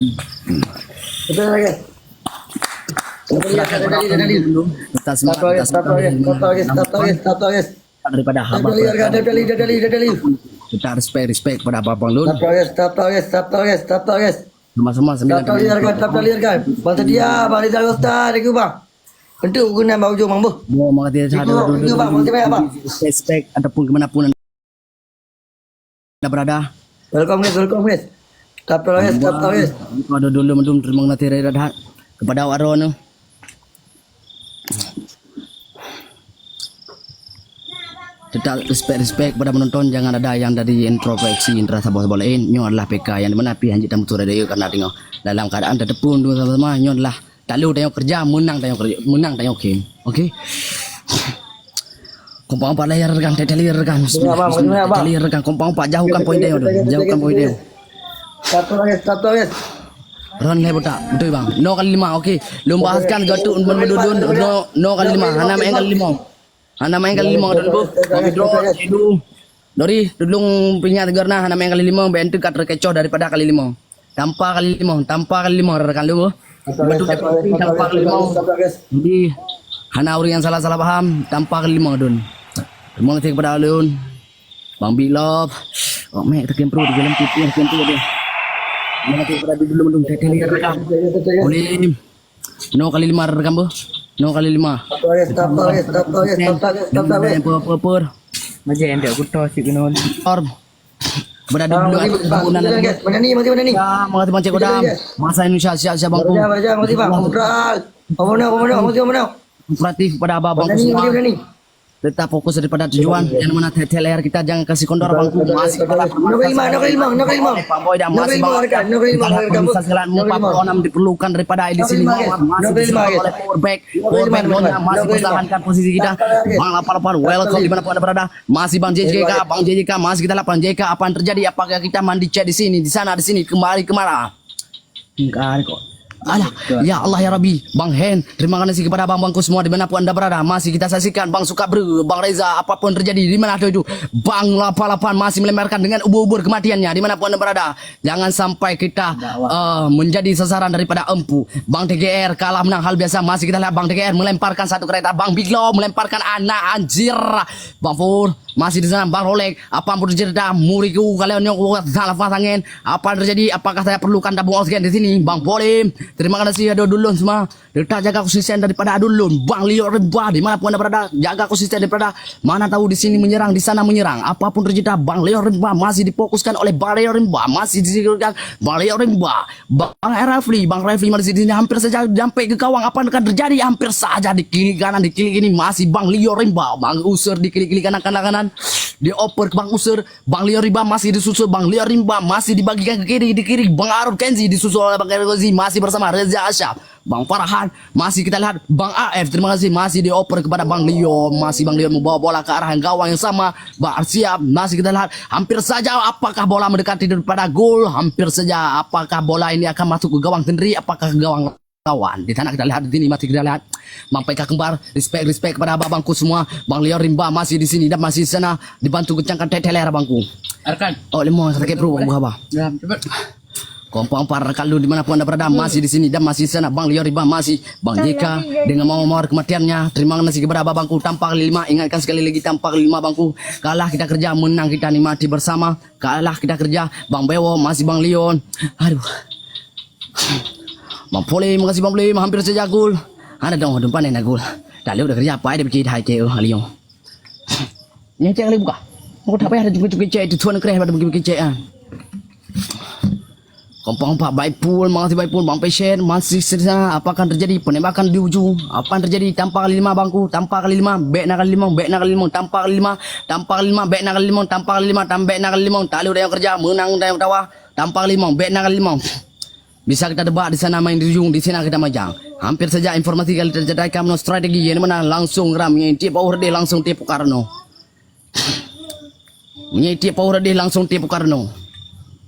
Betul lagi. Kita semangat, daripada haba kita respect pada abang Lun. Sama-sama sembilan Bangsa dia, bang Rizal Ustaz, thank you bang. Untuk guna bang ujung bang bu. mau mengerti Itu bang, bang Tibai bang. respect ataupun kemanapun anda berada. Welcome guys. Tap guys. Ada dulu mendum terima kasih redahat kepada Waron. Tetap respect pada penonton, jangan ada yang dari introspeksi interasa bola lain. Nyo adalah PK yang dimana pi hanjit tamu radio karena tengok dalam keadaan tertepun dua sama-sama. Nyo adalah tak lu tengok kerja menang tengok game. Okey. Kompang pak layar rekan, layar rekan. Layar rekan kompang pak jauhkan poin dia. Tap guys. Ron le betul bang. No kali 5 okey. Lu bahaskan gatuk berdudun no kali 5. Hana main kali 5. Hana main kali 5 dulu. Kami draw itu. Dori dulung punya tegarna hana main kali 5 bentuk kat rekecoh daripada kali 5. Tanpa kali 5 rekan lu. Betul tanpa kali 5. Jadi hana orang yang salah paham tanpa kali 5 dun. Terima kasih kepada Alun. Bang Bilop. Oh mek tekem pro di dalam putih tekem tu dia. Terima kasih kepada dulu mendung kali rekam. Boleh. No kali 5 rekam bu. No kali 5. Stop guys. Apa. Macam yang dia kuto si Gunon. Orb. Berada dulu Mana ni? Ya, mengerti pancik kodam. Masa Indonesia siap bangku. Baca, bang. Apa mana? Kooperatif pada abang semua. Tetap fokus daripada tujuan yang mana TTLR kita jangan kasih kondor bangku masih No kelima. Pak Boy dan masih bang diperlukan daripada di sini masih oleh powerback masih pertahankan posisi kita bang 88 welcome dimanapun anda berada masih bang JJK masih kita 8 JK apa yang terjadi apakah kita mandi chat di sini di sana di sini kembali kemana enggak kok. Alah, ya Allah ya Rabbi, Bang Hen, terima kasih kepada abang-bangku semua dimanapun anda berada. Masih kita saksikan Bang Sukabru, Bang Reza, apapun terjadi di mana itu, Bang 88 masih melemparkan dengan ubur-ubur kematiannya dimanapun anda berada. Jangan sampai kita menjadi sasaran daripada empu. Bang TGR kalah menang hal biasa. Masih kita lihat Bang TGR melemparkan satu kereta, Bang Biglo melemparkan anak anjir, Bang Fur masih di sana, Bang Rolek, apa pun terjadi muriku kalian yang salah pasangin. Apa yang terjadi? Apakah saya perlukan tabung oksigen di sini, Bang Polim? Terima kasih ada dulun semua. Tetap jaga konsisten daripada dulun. Bang Leo Rimba di mana pun anda berada, jaga konsisten daripada mana tahu di sini menyerang, di sana menyerang. Apapun terjadi, Bang Leo Rimba masih difokuskan oleh Bang Leo Rimba, masih disikirkan Bang Leo Rimba. Bang Rafli masih di sini hampir saja sampai ke gawang. Apa yang akan terjadi? Hampir saja di kiri kanan, di kiri ini masih Bang Leo Rimba. Bang Usur di kiri kanan. Dioper ke Bang Usur, Bang Leo Rimba masih disusul, Bang Leo Rimba masih dibagikan ke kiri, di kiri Bang Arun Kenzi disusul oleh Bang Ergozi masih bersama Reza Asyaf, Bang Farhan masih kita lihat Bang AF, terima kasih masih dioper kepada Bang Leo, masih Bang Leo membawa bola ke arah gawang yang sama, Bang Siap masih kita lihat hampir saja apakah bola mendekati daripada gol, hampir saja apakah bola ini akan masuk ke gawang sendiri, apakah ke gawang kawan. Di sana kita lihat di sini masih kita lihat Bang PK kembar, respect kepada abang-abangku semua. Bang Leo Rimba masih di sini dan masih di sana dibantu kencangkan teteler abangku. Arkan. Oh lemah sakit bro bang apa? Ya, cepat. Kompang para kalau di mana pun anda berada masih di sini dan masih di sana. Bang Leo Rimba masih, Bang JK dengan mawar kematiannya. Terima kasih kepada abang-abangku tanpa kali 5. Ingatkan sekali lagi tanpa kali 5 bangku. Kalah kita kerja, menang kita nikmati bersama. Kalah kita kerja, Bang Bewo masih Bang Leon. Aduh. Bang Poli, makasih Bang Poli, hampir saja gol. Ada dong depan ini gol. Dah udah kerja apa dia bikin hai ceo Alion. Yang cek kali buka. Mau tak payah ada juga cek itu tuan kereh pada bikin cek ah. Kompang Pak Baipul, makasih Baipul, Bang Passion masih sedang apa akan terjadi penembakan di ujung. Apa yang terjadi tanpa kali 5 bangku, tanpa kali 5, back nak kali 5, back nak kali 5, tanpa kali 5, tanpa kali 5, back nak kali 5, tanpa kali 5, tambah nak kali 5. Tak udah yang kerja, menang dah yang tawa, tanpa kali 5, back nak kali 5. Bisa kita debat di sana main di ujung, di sana kita majang. Hampir saja informasi kali terjadikan no strategi yang mana langsung ram tiap power dia langsung tipu Karno. Tiap power dia langsung tipu Karno.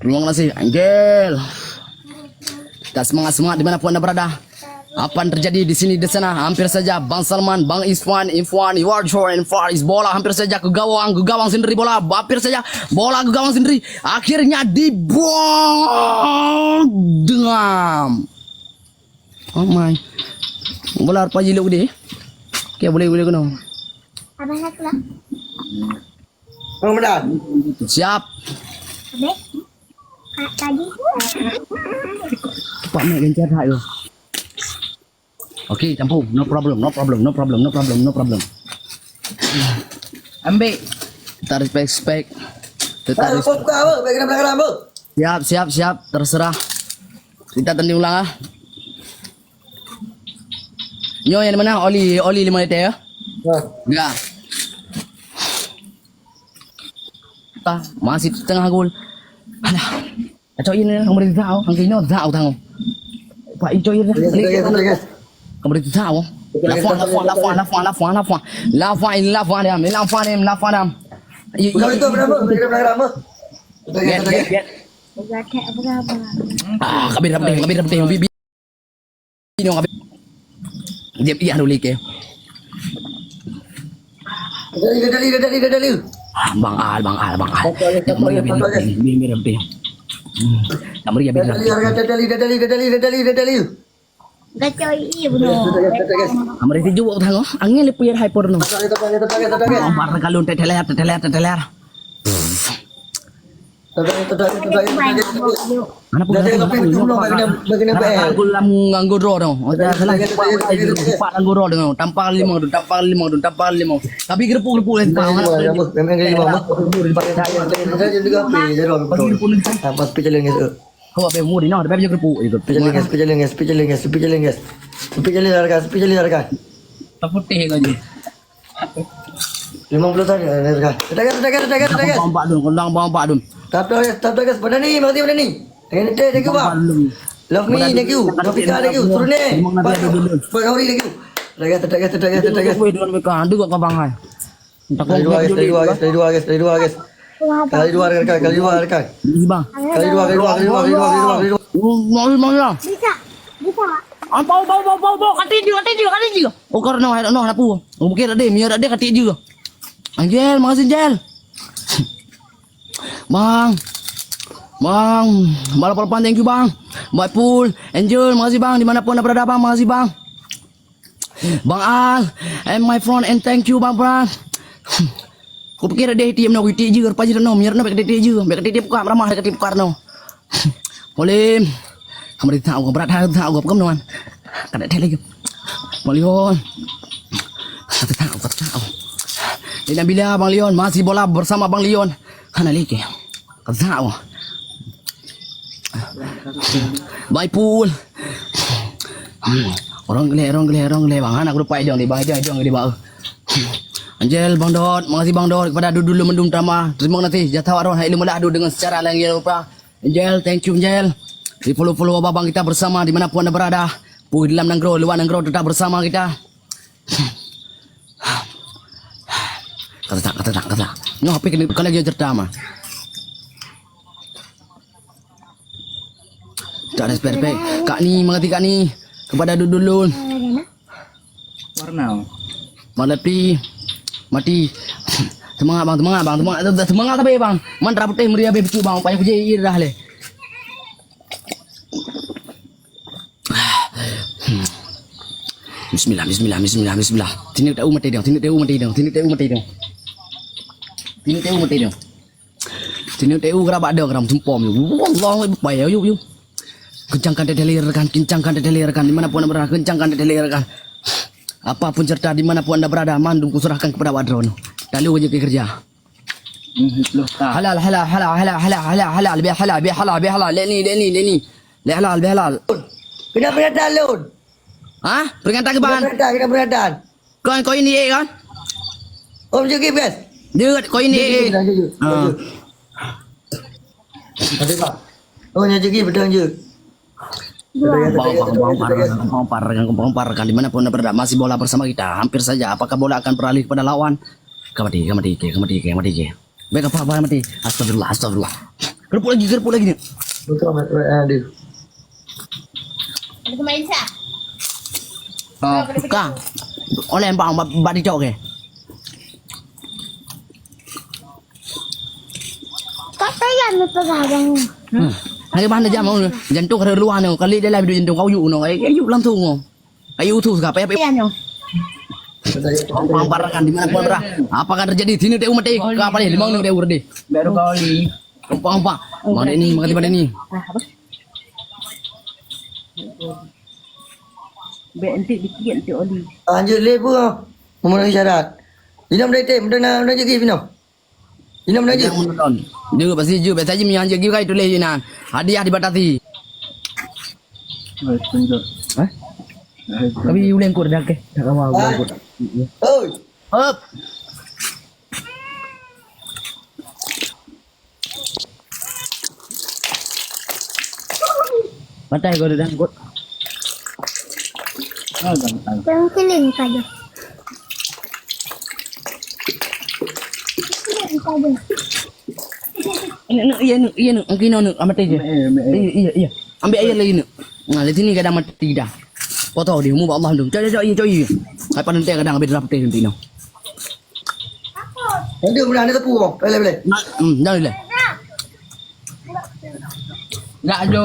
Terima kasih Angel. Kita semangat di mana pun anda berada. Apa yang terjadi di sini di sana? Hampir saja Bang Salman, Bang Ifwan, Iwarjo, and Faris bola hampir saja ke gawang sendiri bola. Hampir saja bola ke gawang sendiri. Akhirnya dibuang dengan. Oh my. Bola apa je lu dia? Okay, boleh kena. Abang nak lah. Ramadan. Siap. Abang. Tadi. Cepat naik gencar hak tu. Okay, campur. No problem. Ambil. Kita respect. Kita Tak respect. apa apa, baik kena belakang apa? Siap. Terserah. Kita tanding ulang ah. Nyo yang mana? Oli 5 liter ya? Ha. Enggak. Masih tengah gol. Alah. Cho yên không beri tahu, ang kino tahu tahu. Pak Ijo yên. Không beri tahu. La fa dem. Kau itu berapa? Baik kena belakang apa? Get. Berapa berapa? Ah, kabir bibi. Ini kabir. Dia iya dulu ke. Dadali. Bang Al. Mir. Kamari ya bilang. Dadali. Gacau ini benar. Kamari ti juwo thango. Angin le puyer hyper no. Tetap. Bar kalun teteler. Mana pun aku nganggo draw dong. Oda salah cepat nganggo draw dong. Tampal lima. Tapi gerpu lain pa. Pas pijalan guys. Kau apa mu di no, tapi gerpu ikut. Pijalan harga. Tak putih aja. 50 tadi harga. Tegas. Bang Pak dun. Tap guys. Pada ni, makasih pada ni. Thank you bang. Love me, thank you. Topika, thank you. Turun ni. Pagawari, thank you. Tegas. Wei dengan mereka anda kau bang hai. Kali dua guys. Kali dua rekan. Ini bang. Kali dua. Mau ya. Bisa. Bau. Kati juga. Oh karena hai no lapu. Oh mungkin ada mi ada kati juga. Angel, makasih Angel. Bang, balap-balapan thank you bang. Mbak Pul, Angel, makasih bang. Dimanapun anda berada bang, makasih bang. Bang Al, and my friend and thank you bang. Kau pikir ada ATM nak witi je, kerja no, miar no, bekerja je, bekerja buka ramah, bekerja buka no. Boleh, kamu tahu, berat tahu, kamu nuan. Kada tele lagi. Malion, kata tahu. Ini bila Bang Leon masih bola bersama Bang Leon. Kana lagi. Kata Bye Pool. Orang gele bang. Anak lupa jong di bang di bawah. Angel Bang Dot, makasih Bang Dot kepada dulu mendung drama. Terima kasih jatah waron hai ilmu adu dengan secara yang lupa. Angel, thank you Angel. Di follow abang kita bersama dimanapun anda berada. Puh dalam nanggro, luar nanggro tetap bersama kita. Kata. Nyo HP kena lagi cerita mah. Tak ada spare. Kak ni mengerti Kak ni kepada dudulun. Warna. Mati. Semangat tapi bang. Mantra putih meriah begitu bang. Payah puji dah le. Bismillah. Tini tahu mati dong. Tini tahu kerabat dia keram jempom. Allah payah yuk. Kencangkan rekan. Dimanapun anda berada, kencangkan rekan. Apapun cerita dimanapun anda berada, mandung kuserahkan kepada Wadron. Lalu aja kerja. Halal. Biar halal. Leni. Halal. Kena peringatan Lun. Hah? Peringatan ke bang? Kena peringatan. Kau ini kan? Om Jukib guys. Dia kau ini. Ada tak? Oh Jukib betul je. Bang parkan dimanapun anda berada masih bola bersama kita. Hampir saja. Apakah bola akan beralih kepada lawan? Kemati. Baik apa mati? Astagfirullah. Kerupuk lagi ni. Betul amat dia. Ada main sah. Ka. Oleh bang bak dicok ke. Kak tayan mo pagabang. Hai ban jam mau jantung kada luar no kali dia live jantung kau yu no ai yu langsung no. Ayu tu ka pe. Tayan mo. Pamparakan di mana pun berah. Apa akan terjadi sini teh umat teh apa ni limang ni teh urde. Baru kali. Apa? Mana ni makati pada ni. BNT dikit nanti oli. Anjir lebu ah. Memenuhi syarat. Inam dah tem, dah jadi Pino. Inam dah jadi. Menonton. Dia pasti je biasa je yang jadi kai tu leh jinan. Hadiah dibatasi. Tunjuk. Tapi ulen kur dah ke. Tak mau ulen kur. Oi. Up. Matai kau dah kot. Jangan kiling saja. Kiling saja. Iya nu, angkin nu amat aja. Iya. Ambil air lagi nu. Nah, di sini kadang mati dah. Potong dia, mu Allah dong. Coy. Hai panen teh kadang habis dapat teh nanti no. Nanti udah ada tepu. Boleh. Dah boleh. Enggak jo.